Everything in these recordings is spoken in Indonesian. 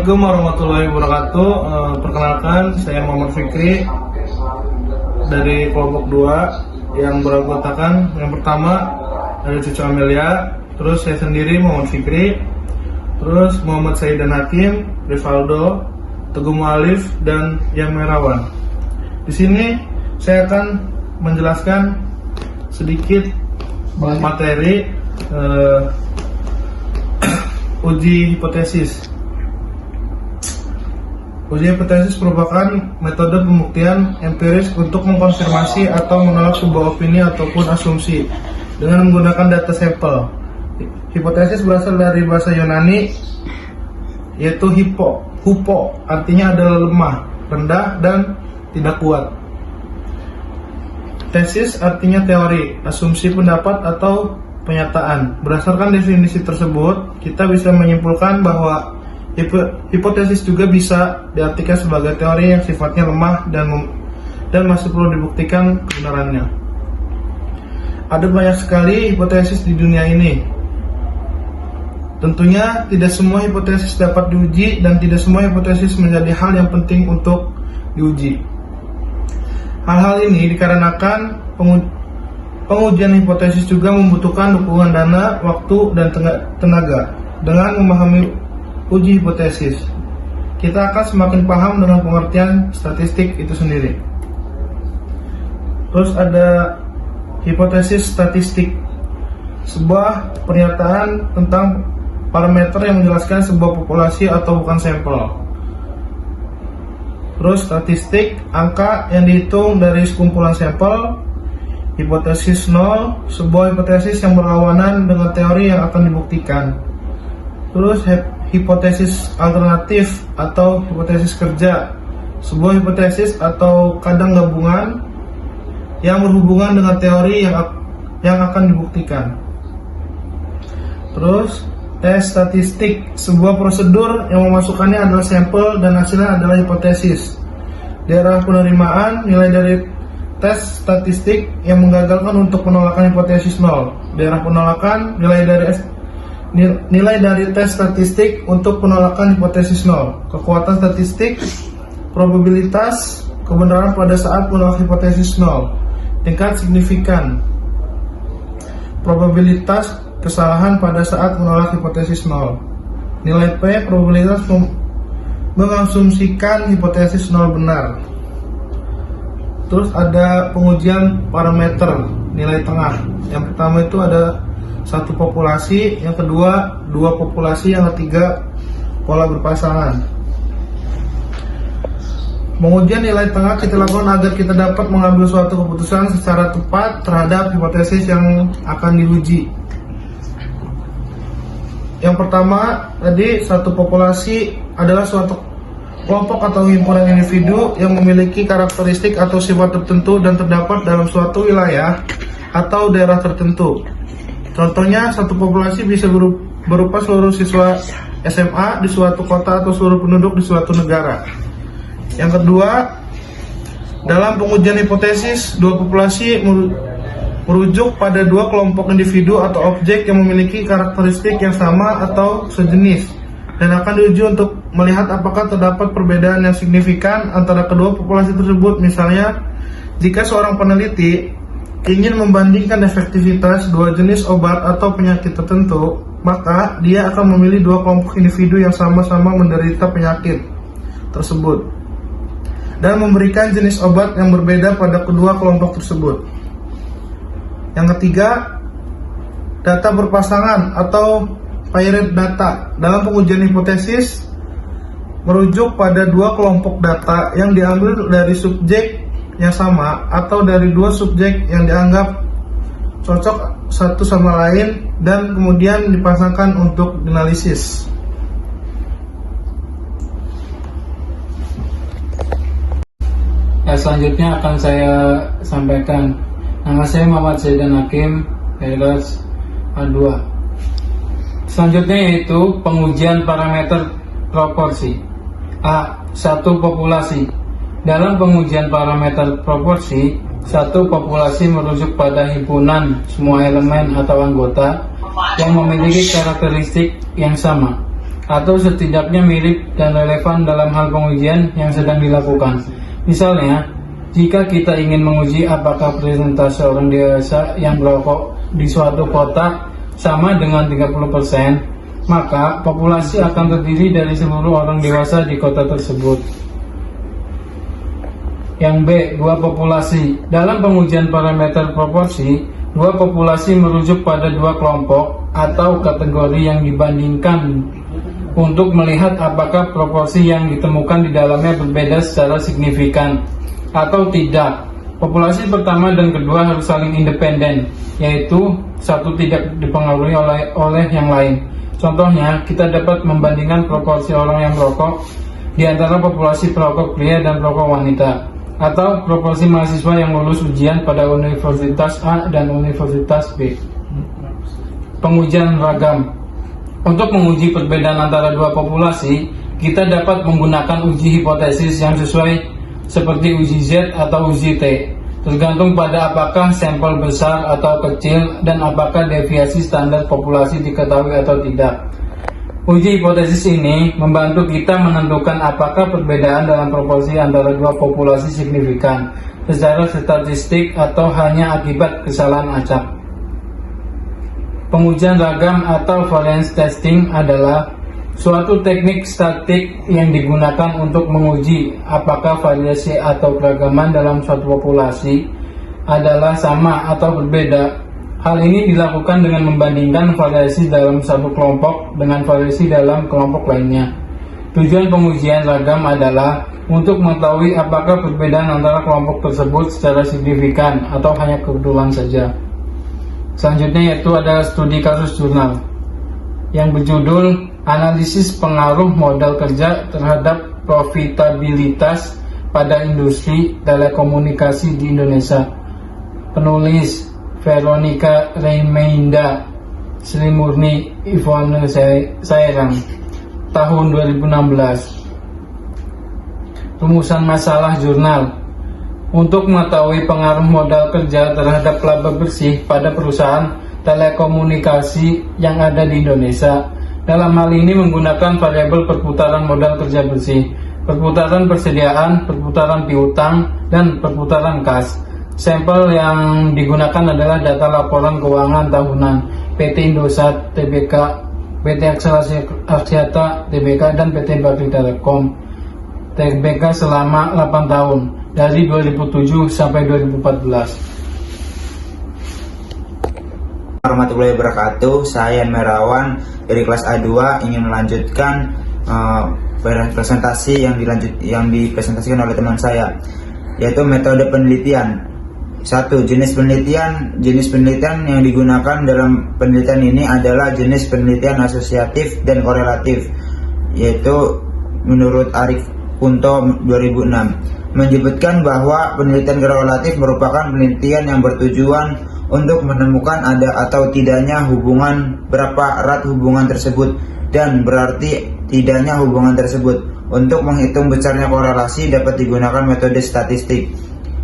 Assalamualaikum warahmatullahi wabarakatuh. Perkenalkan, saya Muhammad Fikri dari kelompok 2 yang beranggotakan yang pertama ada Cucu Amelia, terus saya sendiri Muhammad Fikri, terus Muhammad Saidan Hakim, Rivaldo, Teguh Mu'alif, dan Yang Merawan. Di sini saya akan menjelaskan sedikit materi uji hipotesis. Uji hipotesis merupakan metode pembuktian empiris untuk mengkonfirmasi atau menolak sebuah opini ataupun asumsi dengan menggunakan data sampel. Hipotesis berasal dari bahasa Yunani, yaitu hupo, artinya adalah lemah, rendah, dan tidak kuat. Tesis artinya teori, asumsi, pendapat, atau penyataan. Berdasarkan definisi tersebut, kita bisa menyimpulkan bahwa hipotesis juga bisa diartikan sebagai teori yang sifatnya lemah dan masih perlu dibuktikan kebenarannya. Ada banyak sekali hipotesis di dunia ini. Tentunya tidak semua hipotesis dapat diuji dan tidak semua hipotesis menjadi hal yang penting untuk diuji. Hal-hal ini dikarenakan pengujian hipotesis juga membutuhkan dukungan dana, waktu, dan tenaga. Dengan memahami uji hipotesis, kita akan semakin paham dengan pengertian statistik itu sendiri. Terus ada hipotesis statistik, sebuah pernyataan tentang parameter yang menjelaskan sebuah populasi atau bukan sampel. Terus statistik, angka yang dihitung dari sekumpulan sampel. Hipotesis nol, sebuah hipotesis yang berlawanan dengan teori yang akan dibuktikan. Terus hipotesis alternatif atau hipotesis kerja, sebuah hipotesis atau kadang gabungan yang berhubungan dengan teori yang akan dibuktikan. Terus tes statistik, sebuah prosedur yang memasukkannya adalah sampel dan hasilnya adalah hipotesis. Daerah penerimaan, nilai dari tes statistik yang menggagalkan untuk penolakan hipotesis nol. Daerah penolakan, nilai dari tes statistik untuk penolakan hipotesis nol. Kekuatan statistik, probabilitas kebenaran pada saat menolak hipotesis nol. Tingkat signifikan, probabilitas kesalahan pada saat menolak hipotesis nol. Nilai P, probabilitas mengasumsikan hipotesis nol benar. Terus ada pengujian parameter nilai tengah. Yang pertama itu ada satu populasi, yang kedua dua populasi, yang ketiga pola berpasangan. Pengujian nilai tengah kita lakukan agar kita dapat mengambil suatu keputusan secara tepat terhadap hipotesis yang akan diuji. Yang pertama tadi, satu populasi adalah suatu kelompok atau himpunan individu yang memiliki karakteristik atau sifat tertentu dan terdapat dalam suatu wilayah atau daerah tertentu. Contohnya, satu populasi bisa berupa seluruh siswa SMA di suatu kota atau seluruh penduduk di suatu negara. Yang kedua, dalam pengujian hipotesis, dua populasi merujuk pada dua kelompok individu atau objek yang memiliki karakteristik yang sama atau sejenis dan akan diuji untuk melihat apakah terdapat perbedaan yang signifikan antara kedua populasi tersebut. Misalnya, jika seorang peneliti ingin membandingkan efektivitas dua jenis obat atau penyakit tertentu, maka dia akan memilih dua kelompok individu yang sama-sama menderita penyakit tersebut dan memberikan jenis obat yang berbeda pada kedua kelompok tersebut. Yang ketiga, data berpasangan atau paired data. Dalam pengujian hipotesis merujuk pada dua kelompok data yang diambil dari subjek yang sama atau dari dua subjek yang dianggap cocok satu sama lain dan kemudian dipasangkan untuk dianalisis. Selanjutnya akan saya sampaikan. Nama saya Muhammad Saidan Hakim, kelas A2. Selanjutnya yaitu pengujian parameter proporsi. A. Satu populasi. Dalam pengujian parameter proporsi, satu populasi merujuk pada himpunan semua elemen atau anggota yang memiliki karakteristik yang sama. atau setidaknya mirip dan relevan dalam hal pengujian yang sedang dilakukan. Misalnya, jika kita ingin menguji apakah persentase orang dewasa yang merokok di suatu kota sama dengan 30%, maka populasi akan terdiri dari seluruh orang dewasa di kota tersebut. Yang B, dua populasi. Dalam pengujian parameter proporsi, dua populasi merujuk pada dua kelompok atau kategori yang dibandingkan untuk melihat apakah proporsi yang ditemukan di dalamnya berbeda secara signifikan atau tidak. Populasi pertama dan kedua harus saling independen, yaitu satu tidak dipengaruhi oleh yang lain. Contohnya, kita dapat membandingkan proporsi orang yang merokok di antara populasi perokok pria dan perokok wanita, atau proporsi mahasiswa yang lulus ujian pada Universitas A dan Universitas B. Pengujian ragam. Untuk menguji perbedaan antara dua populasi, kita dapat menggunakan uji hipotesis yang sesuai seperti uji Z atau uji T, tergantung pada apakah sampel besar atau kecil dan apakah deviasi standar populasi diketahui atau tidak. Uji hipotesis ini membantu kita menentukan apakah perbedaan dalam proporsi antara dua populasi signifikan secara statistik atau hanya akibat kesalahan acak. Pengujian ragam atau variance testing adalah suatu teknik statistik yang digunakan untuk menguji apakah variasi atau keragaman dalam suatu populasi adalah sama atau berbeda. Hal ini dilakukan dengan membandingkan variasi dalam satu kelompok dengan variasi dalam kelompok lainnya. Tujuan pengujian ragam adalah untuk mengetahui apakah perbedaan antara kelompok tersebut secara signifikan atau hanya kebetulan saja. Selanjutnya yaitu ada studi kasus jurnal yang berjudul Analisis Pengaruh Modal Kerja Terhadap Profitabilitas pada Industri Telekomunikasi di Indonesia. Penulis Veronica Reiminda, Sri Murni Ivone Sairang, tahun 2016. Rumusan masalah jurnal. Untuk mengetahui pengaruh modal kerja terhadap laba bersih pada perusahaan telekomunikasi yang ada di Indonesia, dalam hal ini menggunakan variabel perputaran modal kerja bersih, perputaran persediaan, perputaran piutang, dan perputaran kas. Sampel yang digunakan adalah data laporan keuangan tahunan PT Indosat Tbk, PT Axiata Tbk, dan PT Bakri Telekom Tbk selama 8 tahun dari 2007 sampai 2014. Warahmatullahi wabarakatuh. Saya Merawan dari kelas A2 ingin melanjutkan presentasi yang dipresentasikan oleh teman saya, yaitu metode penelitian. 1. Jenis penelitian yang digunakan dalam penelitian ini adalah jenis penelitian asosiatif dan korelatif, yaitu menurut Arif Kunto 2006 menyebutkan bahwa penelitian korelatif merupakan penelitian yang bertujuan untuk menemukan ada atau tidaknya hubungan, berapa erat hubungan tersebut, dan berarti tidaknya hubungan tersebut. Untuk menghitung besarnya korelasi dapat digunakan metode statistik.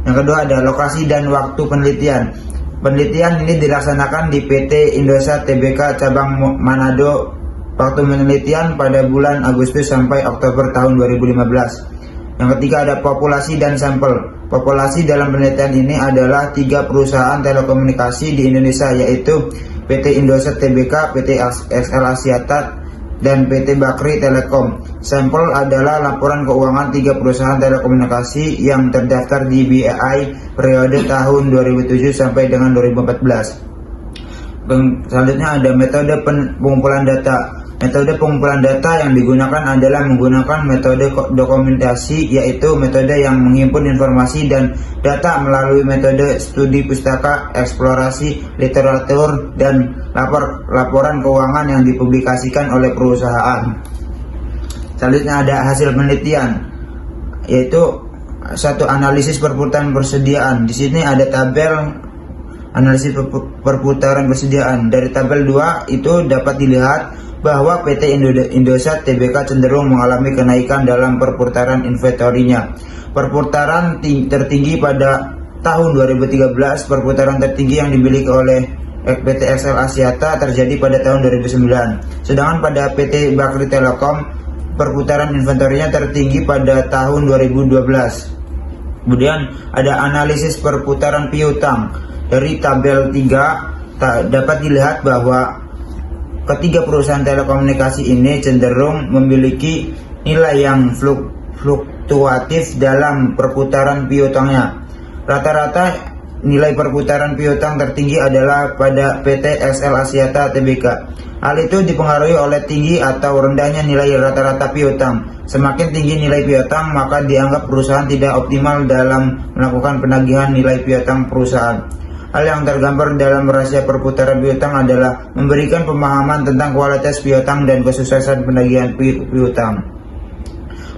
Yang kedua ada lokasi dan waktu penelitian. Penelitian ini dilaksanakan di PT Indosat Tbk cabang Manado. Waktu penelitian pada bulan Agustus sampai Oktober tahun 2015. Yang ketiga ada populasi dan sampel. Populasi dalam penelitian ini adalah 3 perusahaan telekomunikasi di Indonesia, yaitu PT Indosat Tbk, PT XL Axiata, dan PT Bakri Telekom. Sampel adalah laporan keuangan 3 perusahaan telekomunikasi yang terdaftar di BI periode tahun 2007 sampai dengan 2014. Selanjutnya ada metode pengumpulan data. Metode pengumpulan data yang digunakan adalah menggunakan metode dokumentasi, yaitu metode yang menghimpun informasi dan data melalui metode studi pustaka, eksplorasi literatur, dan laporan keuangan yang dipublikasikan oleh perusahaan. Selanjutnya ada hasil penelitian, yaitu 1. Analisis perputaran persediaan. Di sini ada tabel analisis perputaran persediaan. Dari tabel 2 itu dapat dilihat bahwa PT Indosat Tbk cenderung mengalami kenaikan dalam perputaran inventorinya. Perputaran tertinggi pada tahun 2013, perputaran tertinggi yang dimiliki oleh PT XL Axiata terjadi pada tahun 2009. Sedangkan pada PT Bakri Telekom perputaran inventorinya tertinggi pada tahun 2012. Kemudian ada analisis perputaran piutang. Dari tabel 3 dapat dilihat bahwa ketiga perusahaan telekomunikasi ini cenderung memiliki nilai yang fluktuatif dalam perputaran piutangnya. Rata-rata nilai perputaran piutang tertinggi adalah pada PT XL Axiata Tbk. Hal itu dipengaruhi oleh tinggi atau rendahnya nilai rata-rata piutang. Semakin tinggi nilai piutang, maka dianggap perusahaan tidak optimal dalam melakukan penagihan nilai piutang perusahaan. Hal yang tergambar dalam rahasia perputaran piutang adalah memberikan pemahaman tentang kualitas piutang dan kesuksesan penagihan piutang.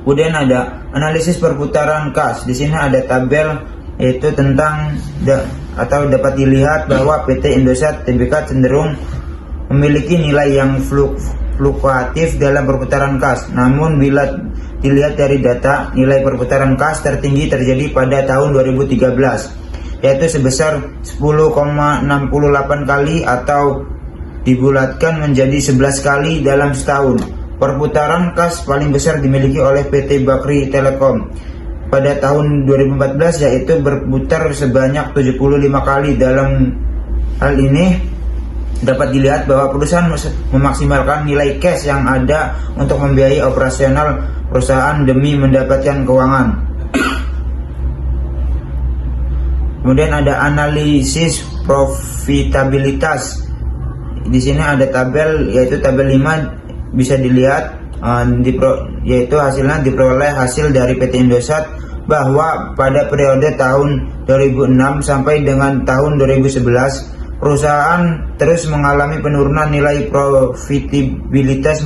Kemudian ada analisis perputaran kas. Di sini ada tabel yaitu tentang atau dapat dilihat bahwa PT Indosat Tbk cenderung memiliki nilai yang fluktuatif dalam perputaran kas. Namun bila dilihat dari data, nilai perputaran kas tertinggi terjadi pada tahun 2013, yaitu sebesar 10,68 kali atau dibulatkan menjadi 11 kali dalam setahun. Perputaran kas paling besar dimiliki oleh PT Bakri Telekom pada tahun 2014, yaitu berputar sebanyak 75 kali. Dalam hal ini dapat dilihat bahwa perusahaan memaksimalkan nilai cash yang ada untuk membiayai operasional perusahaan demi mendapatkan keuangan. Kemudian ada analisis profitabilitas. Di sini ada tabel, yaitu tabel 5, bisa dilihat yaitu hasilnya diperoleh hasil dari PT Indosat bahwa pada periode tahun 2006 sampai dengan tahun 2011 perusahaan terus mengalami penurunan nilai profitabilitas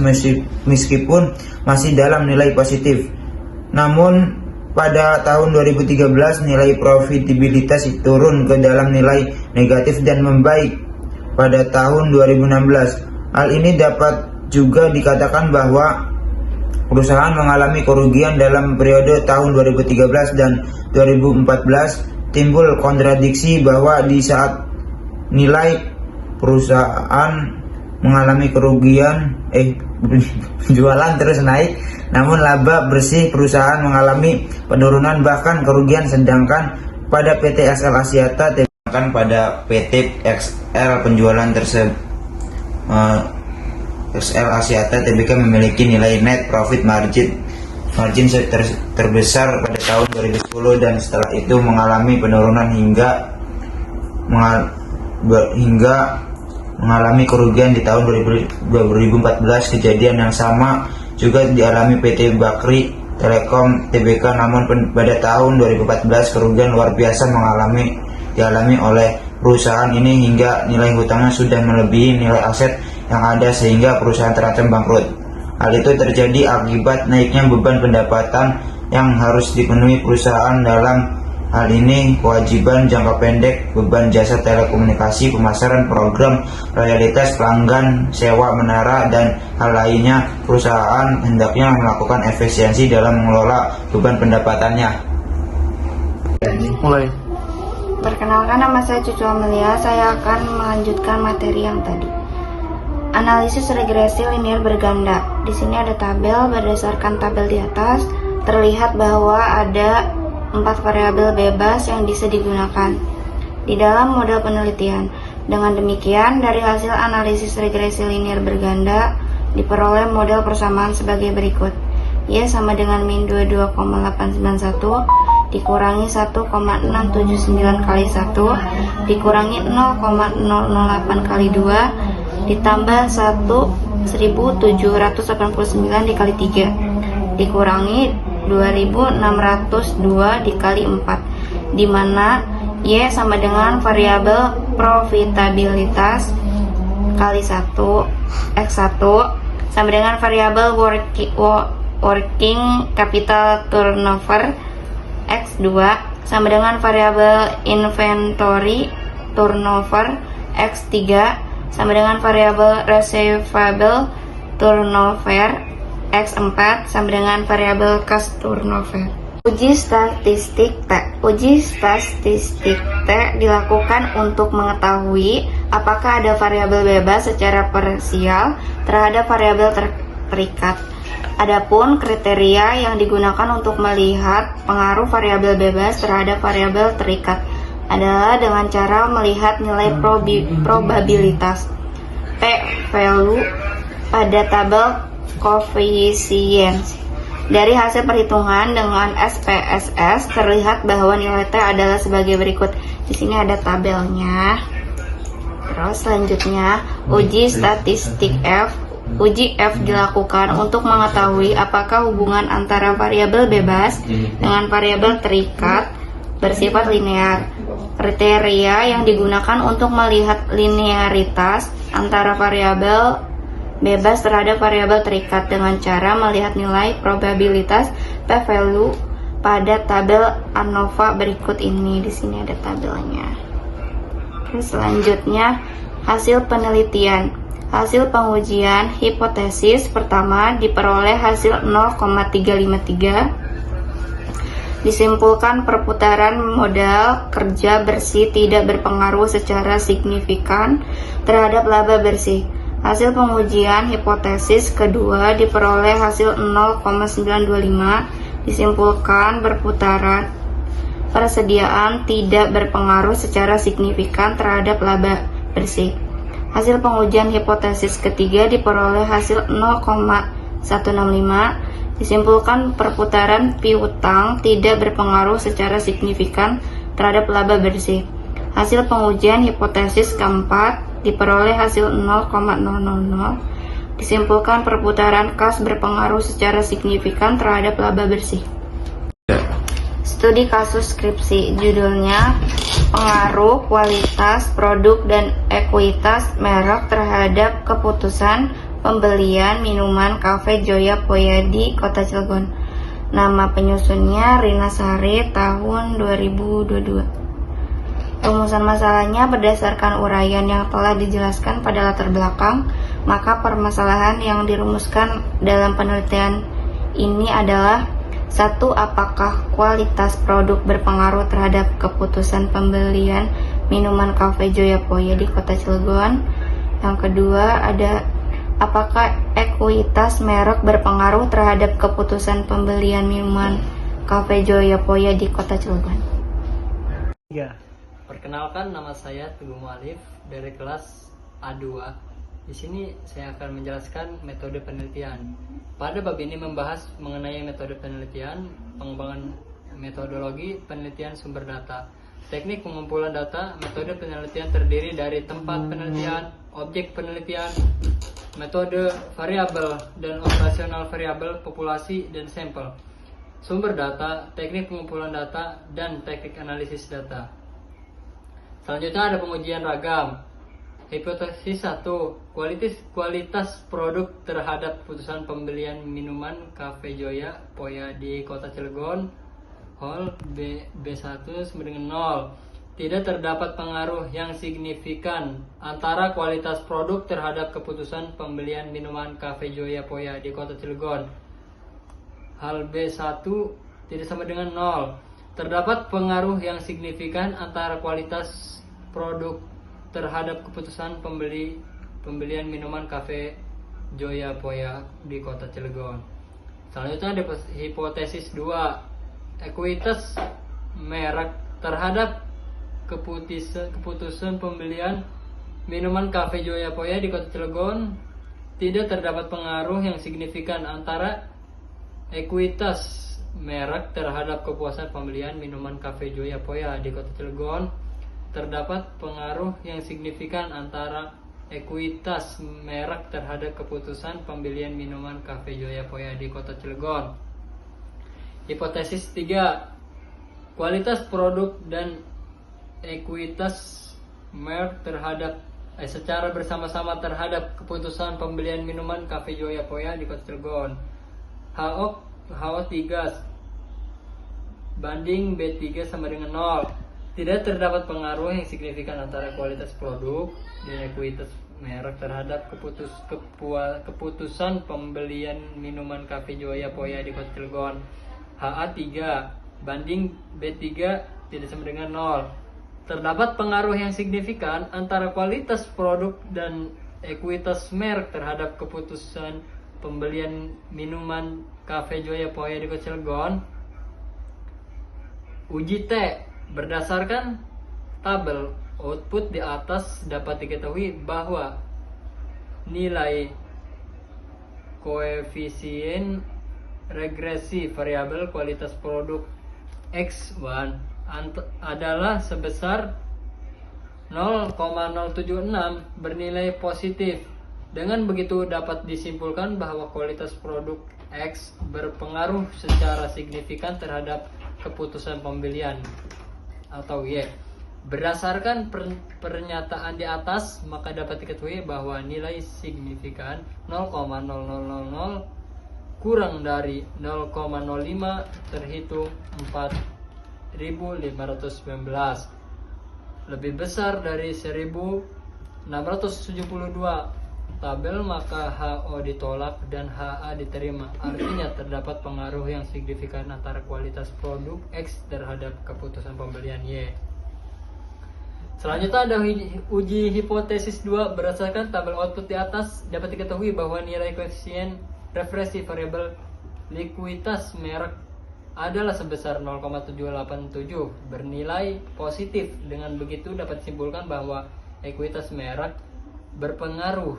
meskipun masih dalam nilai positif. Namun pada tahun 2013 nilai profitabilitas turun ke dalam nilai negatif dan membaik pada tahun 2016. Hal ini dapat juga dikatakan bahwa perusahaan mengalami kerugian dalam periode tahun 2013 dan 2014. Timbul kontradiksi bahwa di saat nilai perusahaan mengalami kerugian, penjualan terus naik, namun laba bersih perusahaan mengalami penurunan bahkan kerugian. Sedangkan pada PT XL Axiata pada PT XL penjualan XL Axiata Tbk memiliki nilai net profit margin terbesar pada tahun 2010 dan setelah itu mengalami penurunan hingga mengalami kerugian di tahun 2014. Kejadian yang sama juga dialami PT Bakri Telekom Tbk, namun pada tahun 2014 kerugian luar biasa dialami oleh perusahaan ini hingga nilai hutangnya sudah melebihi nilai aset yang ada sehingga perusahaan terancam bangkrut. Hal itu terjadi akibat naiknya beban pendapatan yang harus dipenuhi perusahaan. Dalam hal ini kewajiban jangka pendek, beban jasa telekomunikasi, pemasaran program, loyalitas pelanggan, sewa menara, dan hal lainnya. Perusahaan hendaknya melakukan efisiensi dalam mengelola beban pendapatannya. Mulai. Perkenalkan, nama saya Cucu Amelia. Saya akan melanjutkan materi yang tadi. Analisis regresi linear berganda. Di sini ada tabel. Berdasarkan tabel di atas, terlihat bahwa ada 4 variabel bebas yang bisa digunakan di dalam model penelitian. Dengan demikian, dari hasil analisis regresi linear berganda diperoleh model persamaan sebagai berikut. Y sama dengan min 22,891 dikurangi 1,679 kali 1 dikurangi 0,008 kali 2 ditambah 1789 dikali 3 dikurangi 2602 dikali 4, di mana Y sama dengan variabel profitabilitas kali 1 X1 sama dengan variabel working capital turnover X2 sama dengan variabel inventory turnover X3 sama dengan variabel receivable turnover X4 sama dengan variabel cash turnover. Uji statistik T dilakukan untuk mengetahui apakah ada variabel bebas secara parsial terhadap variabel terikat. Adapun kriteria yang digunakan untuk melihat pengaruh variabel bebas terhadap variabel terikat adalah dengan cara melihat nilai probabilitas p-value pada tabel koefisiensi. Dari hasil perhitungan dengan SPSS terlihat bahwa nilai T adalah sebagai berikut. Di sini ada tabelnya. Terus selanjutnya uji statistik F. Uji F dilakukan untuk mengetahui apakah hubungan antara variabel bebas dengan variabel terikat bersifat linear. Kriteria yang digunakan untuk melihat linearitas antara variabel bebas terhadap variabel terikat dengan cara melihat nilai probabilitas p-value pada tabel ANOVA berikut ini. Di sini ada tabelnya. Terus selanjutnya hasil penelitian. Hasil pengujian hipotesis pertama diperoleh hasil 0,353. Disimpulkan perputaran modal kerja bersih tidak berpengaruh secara signifikan terhadap laba bersih. Hasil pengujian hipotesis kedua diperoleh hasil 0,925. Disimpulkan perputaran persediaan tidak berpengaruh secara signifikan terhadap laba bersih. Hasil pengujian hipotesis ketiga diperoleh hasil 0,165. Disimpulkan perputaran piutang tidak berpengaruh secara signifikan terhadap laba bersih. Hasil pengujian hipotesis keempat diperoleh hasil 0,000. Disimpulkan perputaran kas berpengaruh secara signifikan terhadap laba bersih. Studi kasus skripsi, judulnya pengaruh kualitas produk dan ekuitas merek terhadap keputusan pembelian minuman Cafe Joya Poya di Kota Cilegon. Nama penyusunnya Rina Sari, tahun 2022. Rumusan masalahnya berdasarkan uraian yang telah dijelaskan pada latar belakang, maka permasalahan yang dirumuskan dalam penelitian ini adalah: 1. Apakah kualitas produk berpengaruh terhadap keputusan pembelian minuman Cafe Joya Poya di Kota Cilegon? Yang kedua ada: apakah ekuitas merek berpengaruh terhadap keputusan pembelian minuman Cafe Joya Poya di Kota Cilegon? 3. Perkenalkan, nama saya Teguh Mualif dari kelas A2. Di sini saya akan menjelaskan metode penelitian. Pada bab ini membahas mengenai metode penelitian, pengembangan metodologi penelitian sumber data, teknik pengumpulan data. Metode penelitian terdiri dari tempat penelitian, objek penelitian, metode variabel dan operasional variabel, populasi dan sampel, sumber data, teknik pengumpulan data, dan teknik analisis data. Selanjutnya ada pengujian ragam. Hipotesis 1. Kualitas produk terhadap keputusan pembelian minuman Cafe Joya Poya di Kota Cilegon. Hal B1 sama dengan 0. Tidak terdapat pengaruh yang signifikan antara kualitas produk terhadap keputusan pembelian minuman Cafe Joya Poya di Kota Cilegon. Hal B1 tidak sama dengan 0. Terdapat pengaruh yang signifikan antara kualitas produk terhadap keputusan pembelian minuman Cafe Joya Poya di Kota Cilegon. Selanjutnya ada hipotesis 2. Ekuitas merek terhadap keputusan pembelian minuman Cafe Joya Poya di Kota Cilegon. Tidak terdapat pengaruh yang signifikan antara ekuitas merek terhadap kepuasan pembelian minuman Cafe Joya Poya di Kota Cilegon. Terdapat pengaruh yang signifikan antara ekuitas merek terhadap keputusan pembelian minuman Cafe Joya Poya di Kota Cilegon. Hipotesis 3. Kualitas produk dan ekuitas merek terhadap secara bersama-sama terhadap keputusan pembelian minuman Cafe Joya Poya di Kota Cilegon. HO3 banding B3 sama dengan 0. Tidak terdapat pengaruh yang signifikan antara kualitas produk dan ekuitas merek terhadap keputusan pembelian minuman Cafe Joya Poya di Kota Cilegon. HA3 banding B3 tidak sama dengan 0. Terdapat pengaruh yang signifikan antara kualitas produk dan ekuitas merek terhadap keputusan pembelian minuman Cafe Joya Poya di Cilegon. Uji T berdasarkan tabel output di atas dapat diketahui bahwa nilai koefisien regresi variabel kualitas produk X1 adalah sebesar 0,076 bernilai positif. Dengan begitu dapat disimpulkan bahwa kualitas produk X berpengaruh secara signifikan terhadap keputusan pembelian atau Y. Berdasarkan pernyataan di atas, maka dapat diketahui bahwa nilai signifikan 0,0000 kurang dari 0,05 terhitung 4.519 lebih besar dari 1.672 tabel, maka HO ditolak dan HA diterima. Artinya terdapat pengaruh yang signifikan antara kualitas produk X terhadap keputusan pembelian Y. Selanjutnya ada uji hipotesis 2. Berdasarkan tabel output di atas dapat diketahui bahwa nilai koefisien referensi variabel likuiditas merek adalah sebesar 0,787 bernilai positif. Dengan begitu dapat disimpulkan bahwa ekuitas merek berpengaruh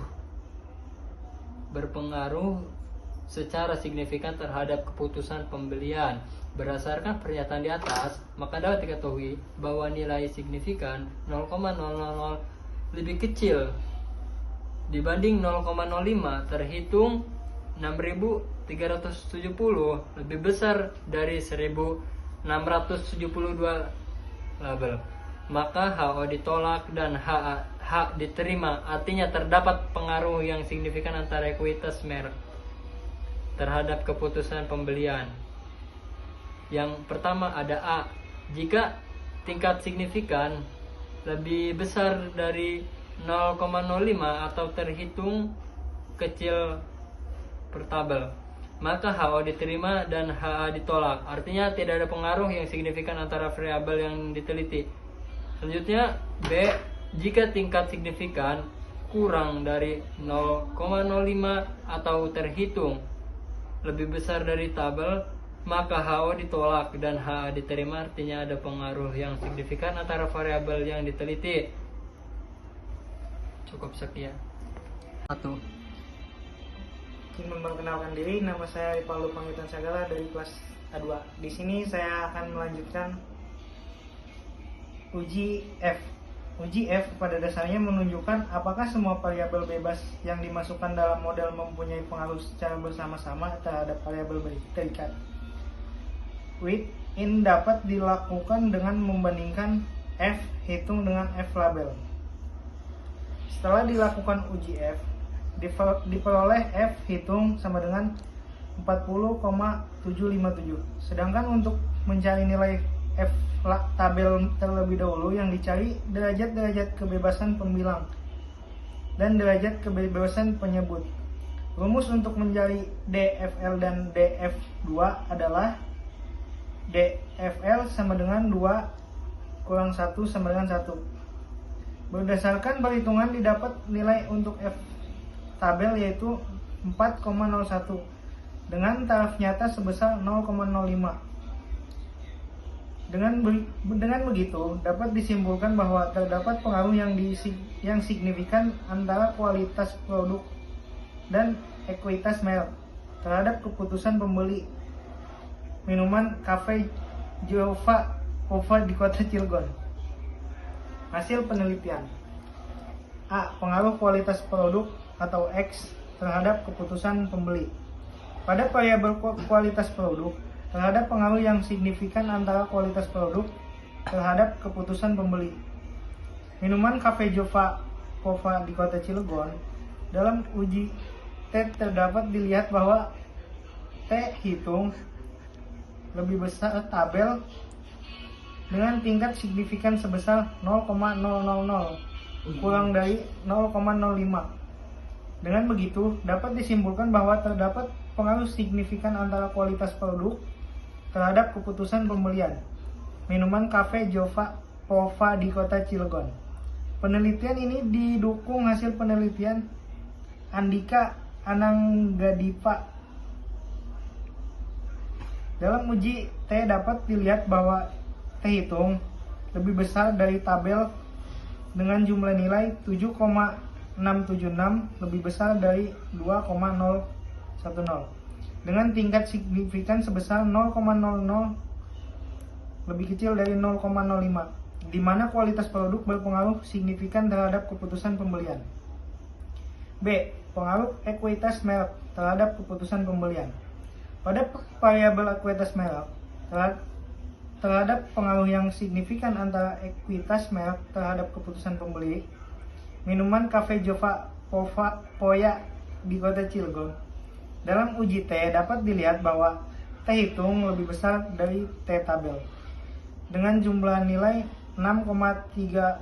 secara signifikan terhadap keputusan pembelian. Berdasarkan pernyataan di atas, maka dapat diketahui bahwa nilai signifikan 0,000 lebih kecil dibanding 0,05 terhitung 6.370 lebih besar dari 1.672 label, maka HO ditolak dan H diterima. Artinya terdapat pengaruh yang signifikan antara ekuitas merek terhadap keputusan pembelian. Yang pertama ada A. Jika tingkat signifikan lebih besar dari 0,05 atau terhitung kecil per tabel, maka HO diterima dan HA ditolak. Artinya tidak ada pengaruh yang signifikan antara variabel yang diteliti. Selanjutnya B. Jika tingkat signifikan kurang dari 0,05 atau terhitung lebih besar dari tabel, maka HO ditolak dan HA diterima. Artinya ada pengaruh yang signifikan antara variabel yang diteliti. Cukup sekian. 1. Ingin memperkenalkan diri, nama saya Rivaldo Pangitan Sagala dari kelas A2. Di sini saya akan melanjutkan uji F. Uji F pada dasarnya menunjukkan apakah semua variabel bebas yang dimasukkan dalam model mempunyai pengaruh secara bersama-sama terhadap variabel terikat. With in dapat dilakukan dengan membandingkan F hitung dengan F label. Setelah dilakukan uji F, diperoleh F hitung sama dengan 40,757. Sedangkan untuk mencari nilai F tabel terlebih dahulu, yang dicari derajat-derajat kebebasan pembilang dan derajat kebebasan penyebut. Rumus untuk mencari DFL dan DF2 adalah DFL sama dengan 2 kurang 1 sama dengan 1. Berdasarkan perhitungan didapat nilai untuk F tabel yaitu 4,01 dengan taraf nyata sebesar 0,05. Dengan begitu dapat disimpulkan bahwa terdapat pengaruh yang signifikan antara kualitas produk dan ekuitas merek terhadap keputusan pembeli minuman Cafe Joya Poya di Kota Cilegon. Hasil penelitian. A. Pengaruh kualitas produk atau X terhadap keputusan pembeli. Pada variabel kualitas produk, terhadap pengaruh yang signifikan antara kualitas produk terhadap keputusan pembeli. Minuman Cafe Joya Poya di Kota Cilegon, dalam uji T terdapat dilihat bahwa T hitung lebih besar tabel dengan tingkat signifikan sebesar 0,000 kurang dari 0,05. Dengan begitu dapat disimpulkan bahwa terdapat pengaruh signifikan antara kualitas produk terhadap keputusan pembelian minuman Cafe Jova Pova di kota Cilegon. Penelitian ini didukung hasil penelitian Andika Ananggadipa. Dalam uji T dapat dilihat bahwa T hitung lebih besar dari tabel dengan jumlah nilai 7,676 lebih besar dari 2,010 dengan tingkat signifikan sebesar 0,00 lebih kecil dari 0,05, di mana kualitas produk berpengaruh signifikan terhadap keputusan pembelian. B. Pengaruh ekuitas merek terhadap keputusan pembelian. Pada variabel ekuitas merek terhadap pengaruh yang signifikan antara ekuitas merek terhadap keputusan pembeli, minuman Cafe Jova Poya di kota Cilegon. Dalam uji T dapat dilihat bahwa T hitung lebih besar dari T tabel dengan jumlah nilai 6,370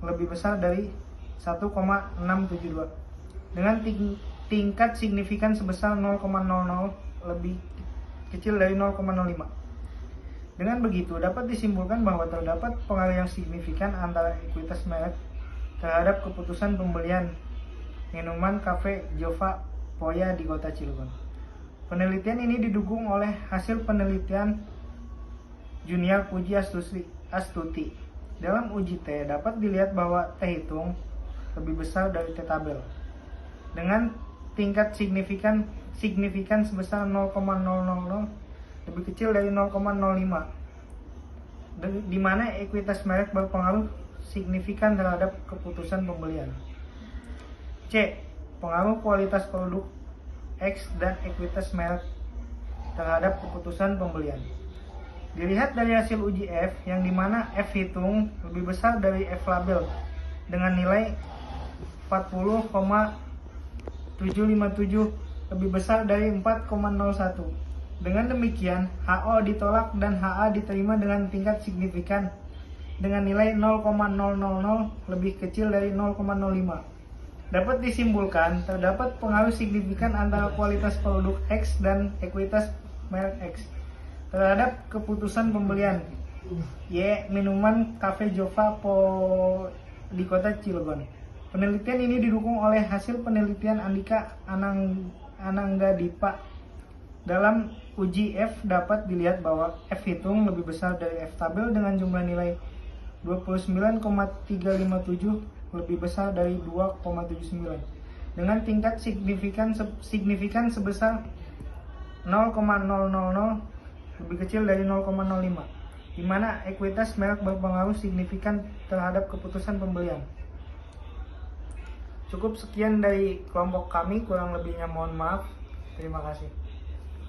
lebih besar dari 1,672 dengan tingkat signifikan sebesar 0,00 lebih kecil dari 0,05. Dengan begitu dapat disimpulkan bahwa terdapat pengaruh yang signifikan antara ekuitas merek terhadap keputusan pembelian minuman Cafe Jova Poya di kota Cilegon. Penelitian ini didukung oleh hasil penelitian Junior Puji Astuti. Dalam uji T dapat dilihat bahwa T hitung lebih besar dari T tabel dengan tingkat signifikan sebesar 0,000 lebih kecil dari 0,05, di mana ekuitas merek berpengaruh signifikan terhadap keputusan pembelian. C. Pengaruh kualitas produk X dan ekuitas merek terhadap keputusan pembelian. Dilihat dari hasil uji F, yang dimana F hitung lebih besar dari F label dengan nilai 40,757 lebih besar dari 4,01. Dengan demikian, HO ditolak dan HA diterima dengan tingkat signifikan dengan nilai 0,000 lebih kecil dari 0,05. Dapat disimpulkan terdapat pengaruh signifikan antara kualitas produk X dan ekuitas merek X terhadap keputusan pembelian. Y. Minuman Cafe Jova di kota Cilegon. Penelitian ini didukung oleh hasil penelitian Andika Ananggadipa. Dalam uji F dapat dilihat bahwa F hitung lebih besar dari F tabel dengan jumlah nilai 29,357 lebih besar dari 2,79 dengan tingkat signifikan sebesar 0,000 lebih kecil dari 0,05, di mana ekuitas merek berpengaruh signifikan terhadap keputusan pembelian. Cukup sekian dari kelompok kami, kurang lebihnya mohon maaf. Terima kasih.